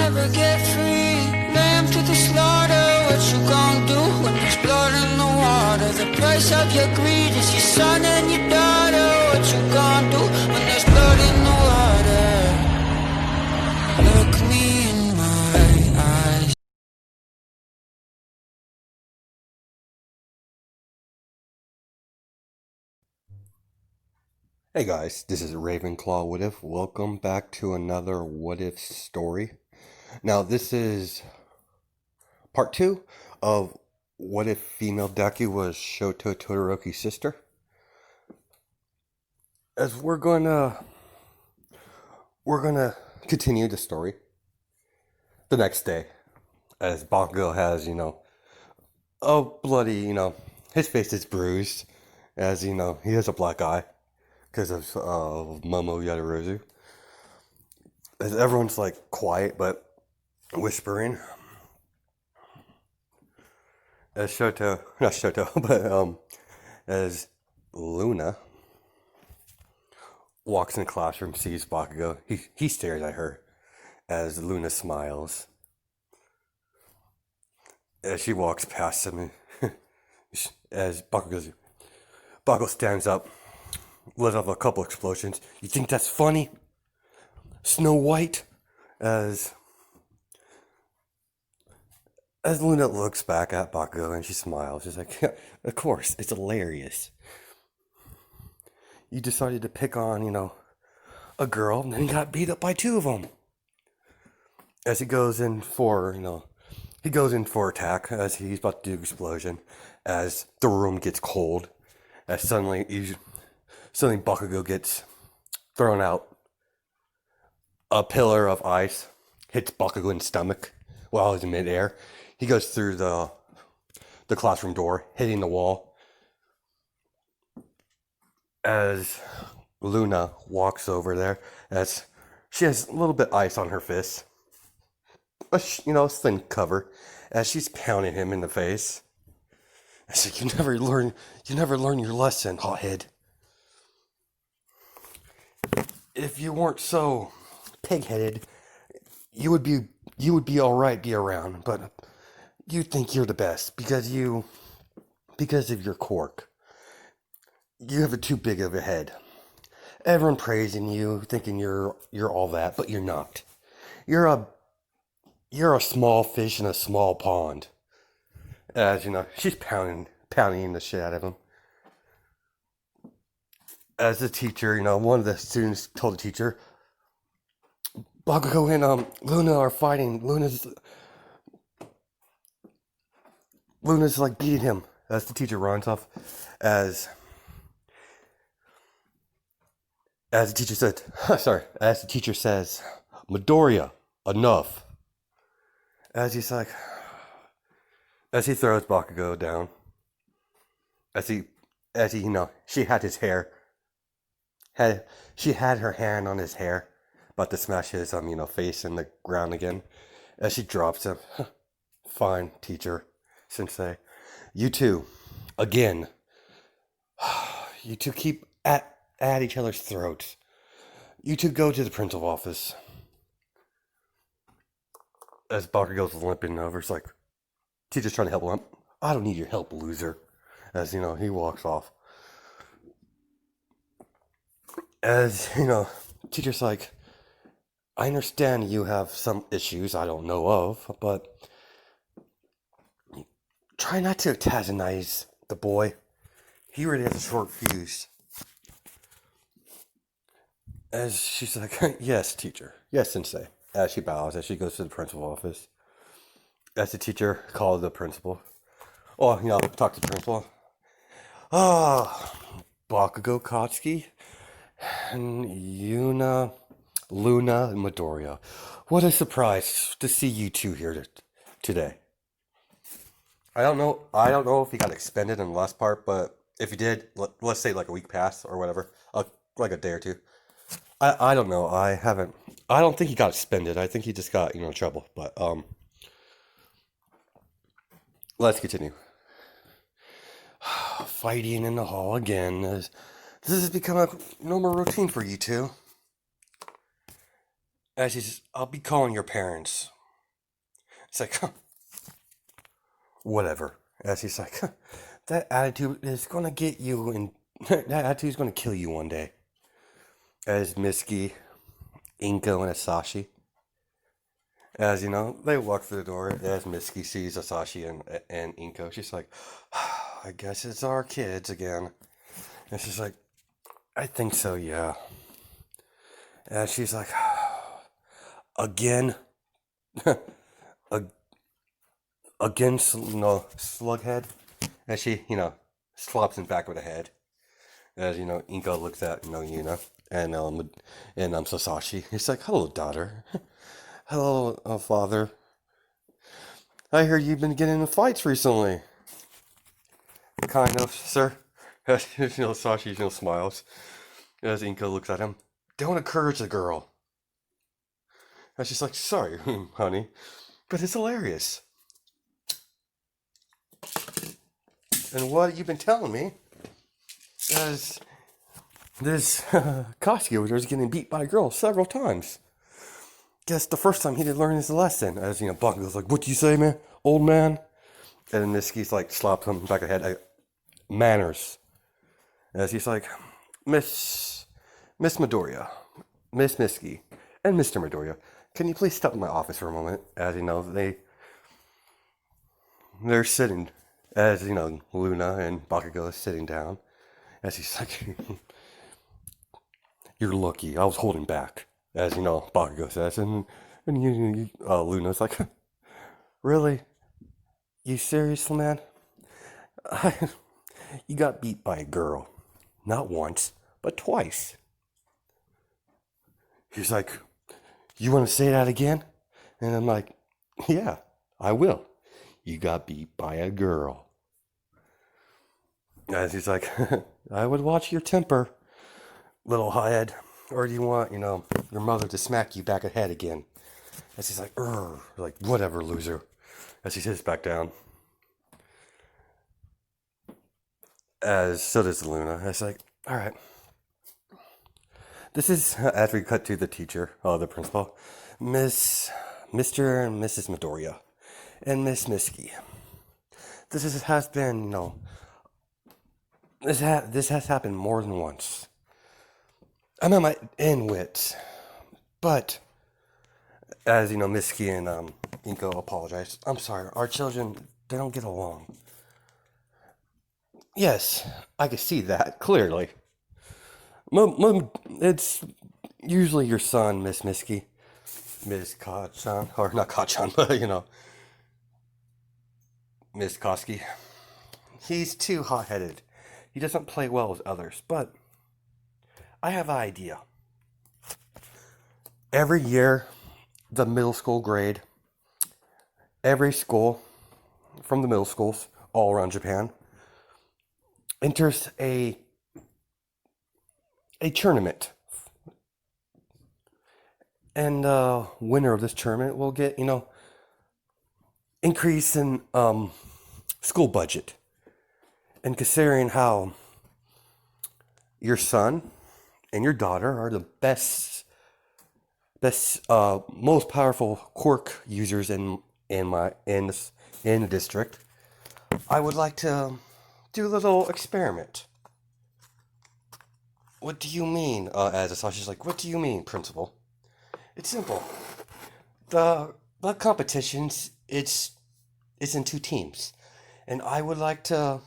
never get free. Lamb to the slaughter, what you gon' do when there's blood in the water? The price of your greed is your son and your daughter. What you gon' do when there's blood in the water? Look me in my eyes. Hey guys, this is Ravenclaw What If. Welcome back to another What If story. Now, this is part 2 of What If Female Deku was Shoto Todoroki's sister. As we're gonna continue the story the next day. As Bakugo has, a bloody, his face is bruised. As, he has a black eye because of Momo Yadorozu. As everyone's like quiet but whispering. As Shoto, not Shoto, but as Luna walks in the classroom, sees Bakugo, he stares at her as Luna smiles. As she walks past him, as Bakugo stands up, let off a couple explosions. You think that's funny? Snow White? As Luna looks back at Bakugo and she smiles. She's like, yeah, of course, it's hilarious. You decided to pick on, a girl and then got beat up by two of them. As he goes in for, attack as he's about to do explosion. As the room gets cold. As suddenly Bakugo gets thrown out. A pillar of ice hits Bakugo in the stomach while he's in midair. He goes through the classroom door, hitting the wall. As Luna walks over there, as she has a little bit of ice on her fist, a thin cover, as she's pounding him in the face. I said, "You never learn your lesson, hothead. If you weren't so pig-headed, you would be all right, be around. But you think you're the best because of your quirk. You have too big of a head. Everyone praising you, thinking you're all that, but you're not. You're a small fish in a small pond." As she's pounding the shit out of him. As the teacher, one of the students told the teacher, Bakugo and Luna are fighting. Luna's like beating him. As the teacher runs off, as the teacher said, as the teacher says, Midoriya, enough. As he's like, as he throws Bakugo down, as he, she had his hair, she had her hand on his hair, about to smash his, face in the ground again, as she drops him. Fine, teacher, sensei. You two, again, you two keep at each other's throats. You two go to the principal's office. As Bakugo's limping over, it's like, teacher's trying to help him. I don't need your help, loser. As, he walks off. As, teacher's like, I understand you have some issues I don't know of, but try not to antagonize the boy. He really has a short fuse. As she's like, yes, teacher. Yes, sensei. As she bows, as she goes to the principal's office. As the teacher called the principal. Oh, talk to the principal. Bakugo Katsuki and Luna and Midoriya. What a surprise to see you two here today. I don't know if he got expended in the last part, but if he did, let's say like a week passed or whatever, like a day or two. I don't know. I don't think he got expended. I think he just got in trouble. But let's continue. Fighting in the hall again. This has become a normal routine for you two. As he says, I'll be calling your parents. It's like, whatever. As he's like, that attitude is gonna get you, and that attitude is gonna kill you one day. As Mitsuki, Inko, and Asashi, as you know, they walk through the door. As Mitsuki sees Asashi and Inko, she's like, I guess it's our kids again. And she's like, I think so, yeah. And she's like, again? Again, Slughead? And she, slaps him back with a head. As, Inko looks at, Yuna and Sasashi. He's like, hello, daughter. Hello, father. I heard you've been getting in fights recently. Kind of, sir. As, Sasashi, smiles. As Inko looks at him. Don't encourage the girl. And she's like, sorry, honey, but it's hilarious. And what you've been telling me is this Koski over there is getting beat by a girl several times. Guess the first time he didn't learn his lesson. As, Bakugo's like, what do you say, man? Old man? And then Mitsuki's like, slapped him back of the head. Like, manners. As he's like, Miss Midoriya, Miss Mitsuki, and Mr. Midoriya, can you please step in my office for a moment? As, they're sitting, as, Luna and Bakugo is sitting down. As he's like, you're lucky, I was holding back. As, Bakugo says. And Luna's like, really? You serious, man? You got beat by a girl. Not once, but twice. He's like, you want to say that again? And I'm like, yeah, I will. You got beat by a girl. As he's like, I would watch your temper, little hothead. Or do you want, your mother to smack you back ahead again? As he's like, like, whatever, loser. As he sits back down. As so does Luna. It's like, all right. This is after we cut to the teacher, the principal, Mr. and Mrs. Midoriya, and Miss Mitsuki. This has been, this has happened more than once. I'm at my end wits, but as Mitsuki and Inko apologize. I'm sorry, our children, they don't get along. Yes, I can see that clearly. It's usually your son, Miss Mitsuki, Miss Kachan, or not Kachan, but Miss Koski. He's too hot-headed. He doesn't play well with others, but I have an idea. Every year, the middle school grade, every school from the middle schools all around Japan enters a tournament. And the winner of this tournament will get, increase in school budget. And considering how your son and your daughter are the best, most powerful quirk users in the district, I would like to do a little experiment. What do you mean? As Asashi's like, what do you mean, principal? It's simple. The competitions, it's in 2 teams, and I would like to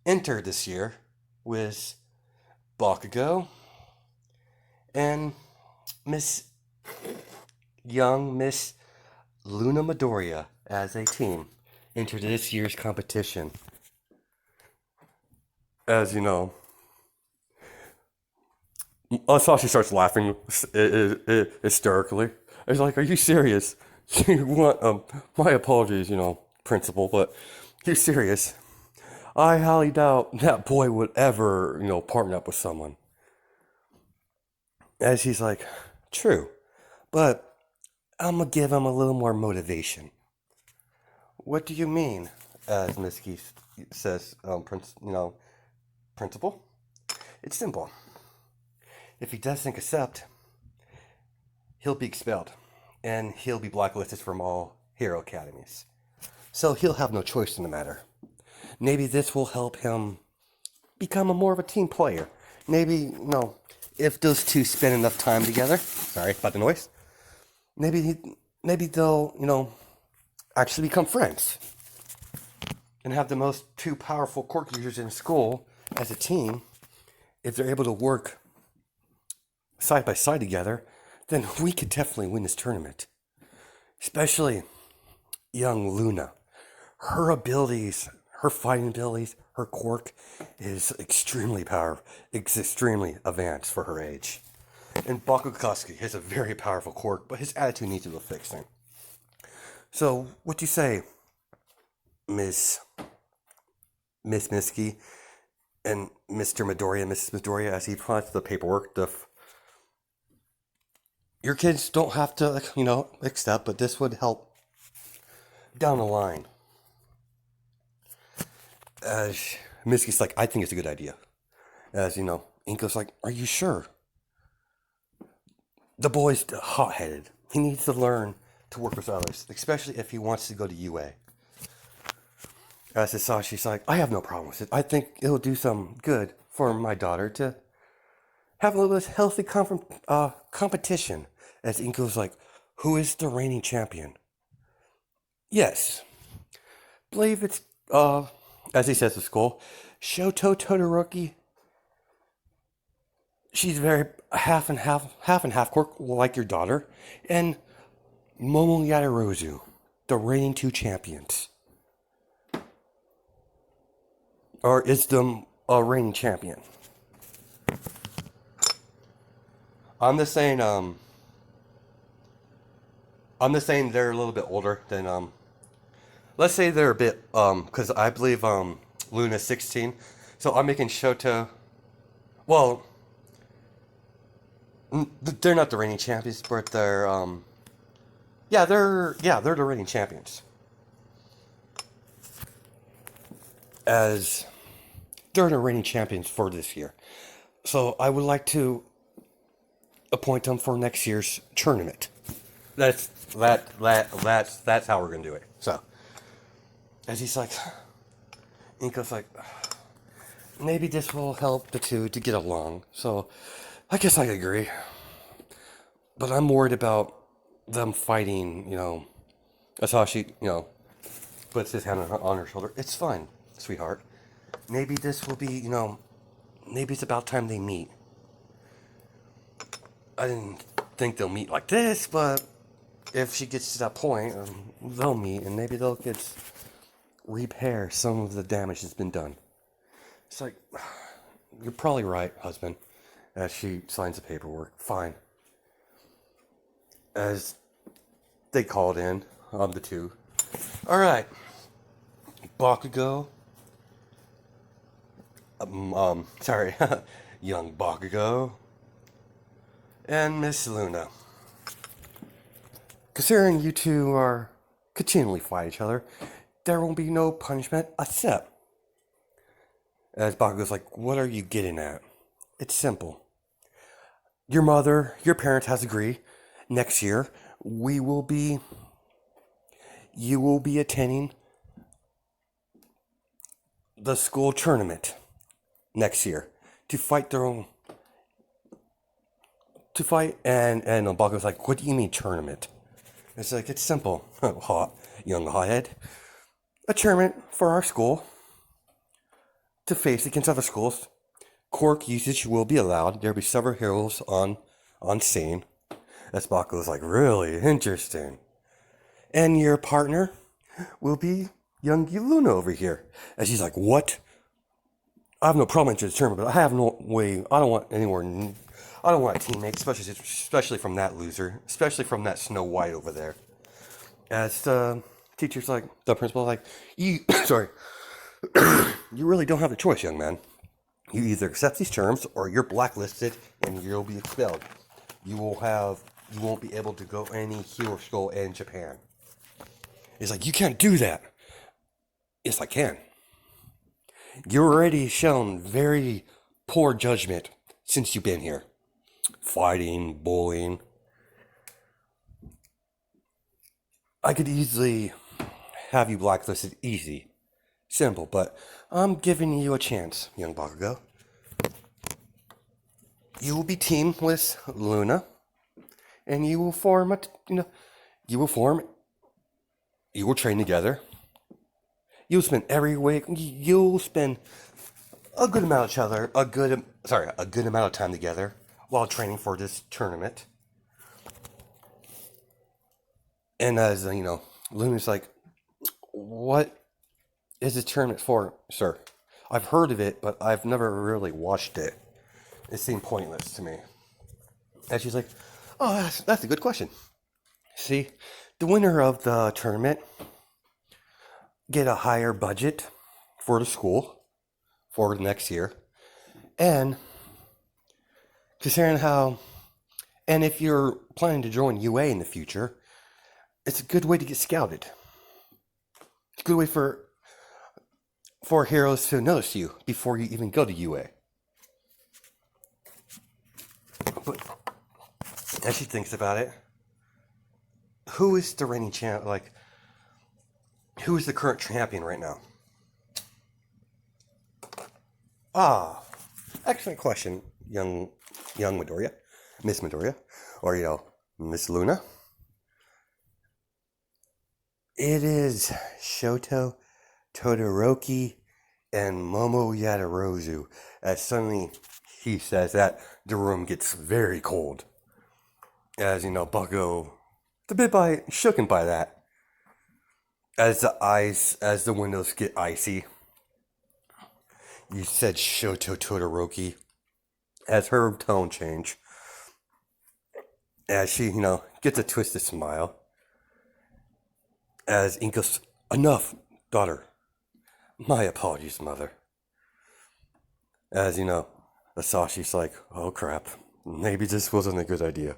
enter this year with Bakugo and Miss Luna Midoriya as a team into this year's competition. As you know, Sashi starts laughing hysterically. He's like, are you serious? You want, my apologies, principal, but you're serious. I highly doubt that boy would ever, partner up with someone. As he's like, true, but I'm gonna give him a little more motivation. What do you mean? As Mitsuki says, principal? It's simple. If he doesn't accept, he'll be expelled, and he'll be blacklisted from all hero academies. So he'll have no choice in the matter. Maybe this will help him become a more of a team player. Maybe, if those two spend enough time together, sorry about the noise, maybe they'll, actually become friends and have the most two powerful quirk users in school as a team. If they're able to work side by side together, then we could definitely win this tournament. Especially young Luna. Her abilities, her fighting abilities, her quirk is extremely powerful. It's extremely advanced for her age. And Bakugoski has a very powerful quirk, but his attitude needs a little fixing. So, what do you say, Miss Miski and Mr. Midoriya and Mrs. Midoriya, as he plots the paperwork? Your kids don't have to, accept, but this would help down the line. As Miski's like, I think it's a good idea. As, Inko's like, are you sure? The boy's hot-headed. He needs to learn to work with others, especially if he wants to go to UA. As Sashi's like, I have no problem with it. I think it'll do some good for my daughter to have a little bit of healthy competition. As Inko's like, who is the reigning champion? Yes. Believe it's, as he says to school, Shoto Todoroki. She's very half and half quirk like your daughter. And Momo Yadarozu, the reigning two champions. Or is the reigning champion? I'm just saying they're a little bit older than let's say they're a bit because I believe Luna's 16, so I'm making Shoto. Well, they're not the reigning champions, but they're they're the reigning champions. As they're the reigning champions for this year, so I would like to appoint them for next year's tournament. That's how we're gonna do it. So, as he's like, Inko's like, maybe this will help the two to get along. So, I guess I agree. But I'm worried about them fighting. Asashi, puts his hand on her shoulder. It's fine, sweetheart. Maybe this will be, maybe it's about time they meet. I didn't think they'll meet like this, but if she gets to that point, they'll meet, and maybe they'll get repair some of the damage that's been done. It's like, you're probably right, husband. As she signs the paperwork, fine. As they called in, the two. All right, Bakugo. Young Bakugo. And Miss Luna. Considering you two are continually fight each other, there won't be no punishment except. As Bakugo's like, what are you getting at? It's simple. Your parents has agreed. Next year, you will be attending the school tournament next year to fight and Bakugo's like, what do you mean tournament? It's like, it's simple, young hothead. A tournament for our school to face against other schools. Quirk usage will be allowed. There'll be several heroes on scene. As Bakugo's like, really interesting. And your partner will be young Luna over here. And she's like, what? I have no problem into the tournament, but I have no way. I don't want a teammate, especially from that loser, especially from that Snow White over there. As the teacher's like, the principal's like, you really don't have a choice, young man. You either accept these terms or you're blacklisted and you'll be expelled. You won't be able to go any hero school in Japan. He's like, you can't do that. Yes, I can. You've already shown very poor judgment since you've been here. Fighting, bullying. I could easily have you blacklisted easy. Simple, but I'm giving you a chance, young Bakugo. You will be teamed with Luna, and you will form you will train together. You'll spend every week, you'll spend a good amount of a good amount of time together while training for this tournament. And as Luna's like, what is this tournament for, sir? I've heard of it, but I've never really watched it. It seemed pointless to me. And she's like, oh, that's a good question. See, the winner of the tournament get a higher budget for the school for the next year. And considering and if you're planning to join UA in the future, it's a good way to get scouted. It's a good way for heroes to notice you before you even go to UA. But as she thinks about it, who is the reigning champ? Who is the current champion right now? Excellent question, young Midoriya, Miss Midoriya, or Miss Luna. It is Shoto, Todoroki, and Momo Yadarozu. As suddenly he says that, the room gets very cold. As Bakugo, a bit shooken by that. As the windows get icy. You said Shoto Todoroki. As her tone change. As she, gets a twisted smile. As Inko's, enough, daughter. My apologies, mother. As Asashi's like, oh crap, maybe this wasn't a good idea.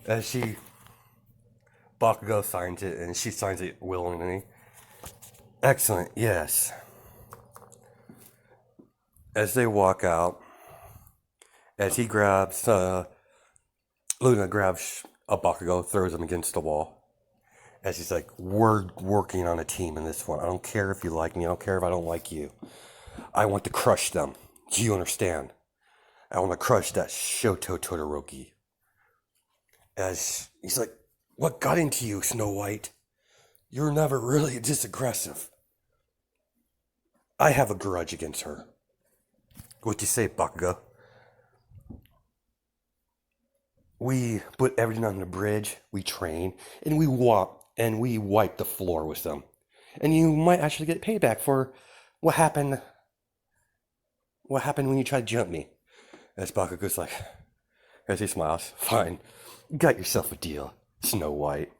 As Bakugo signs it, and she signs it willingly. Excellent, yes. As they walk out, as he grabs, Luna grabs a Bakugo, throws him against the wall. As he's like, we're working on a team in this one. I don't care if you like me. I don't care if I don't like you. I want to crush them. Do you understand? I want to crush that Shoto Todoroki. As he's like, what got into you, Snow White? You're never really this aggressive. I have a grudge against her. What do you say, Bakugo? We put everything on the bridge, we train, and we walk. And we wipe the floor with them. And you might actually get payback for what happened when you tried to jump me. As Bakugo's like, as he smiles, fine, got yourself a deal, Snow White.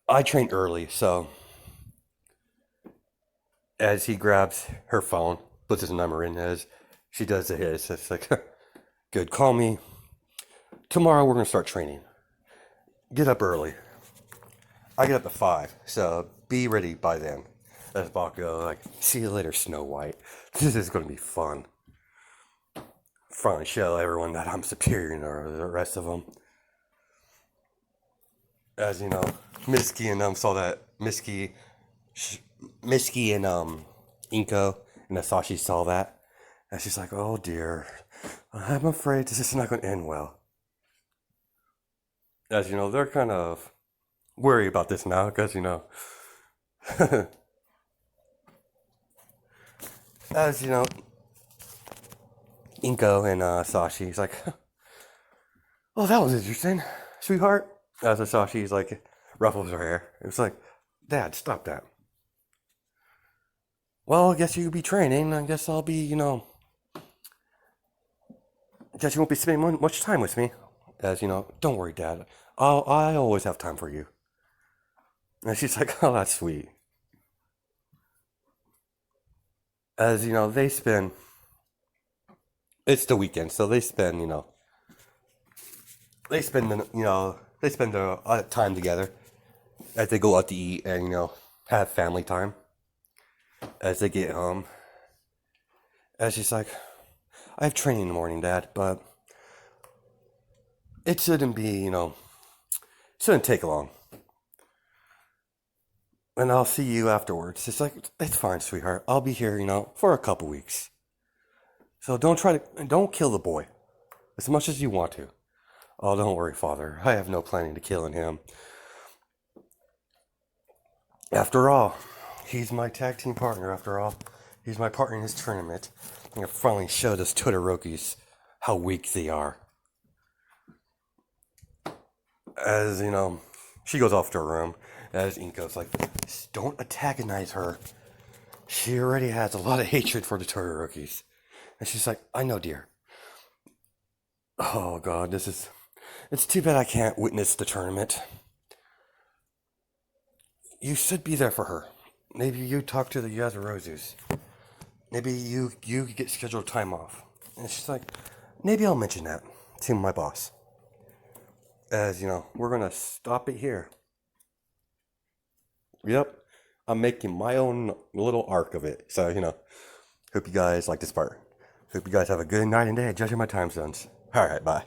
I trained early, so as he grabs her phone, puts his number in, as she does his, it's like, good, call me. Tomorrow we're going to start training. Get up early. I get up at 5, so be ready by then. As Bakugo, like, see you later, Snow White. This is going to be fun. Finally show everyone that I'm superior to the rest of them. As Mitsuki and saw that Mitsuki and Inko and Asashi saw that, and she's like, oh dear, I'm afraid this is not going to end well. As they're kind of worried about this now, because as Inko and Sashi's like, oh, that was interesting, sweetheart. As Sashi's like, ruffles her hair. It's like, Dad, stop that. Well, I guess you'll be training. I guess I'll be, I guess you won't be spending much time with me. As don't worry, Dad. I always have time for you. And she's like, oh, that's sweet. As they spend. It's the weekend, so they spend. They spend the time together as they go out to eat and have family time. As they get home, as she's like, I have training in the morning, Dad, but it shouldn't be, it shouldn't take long. And I'll see you afterwards. It's like, it's fine, sweetheart. I'll be here, for a couple weeks. So don't kill the boy as much as you want to. Oh, don't worry, Father. I have no planning to killing him. After all, he's my tag team partner, after all. He's my partner in this tournament. I'm going to finally show those Todorokis how weak they are. As, she goes off to her room. As Inko's like, don't antagonize her. She already has a lot of hatred for the Todorokis. And she's like, I know, dear. Oh, God, it's too bad I can't witness the tournament. You should be there for her. Maybe you talk to the Yazurozus. Maybe you get scheduled time off. And she's like, maybe I'll mention that to my boss. As, we're going to stop it here. Yep, I'm making my own little arc of it. So, hope you guys like this part. Hope you guys have a good night and day judging my time zones. Alright, bye.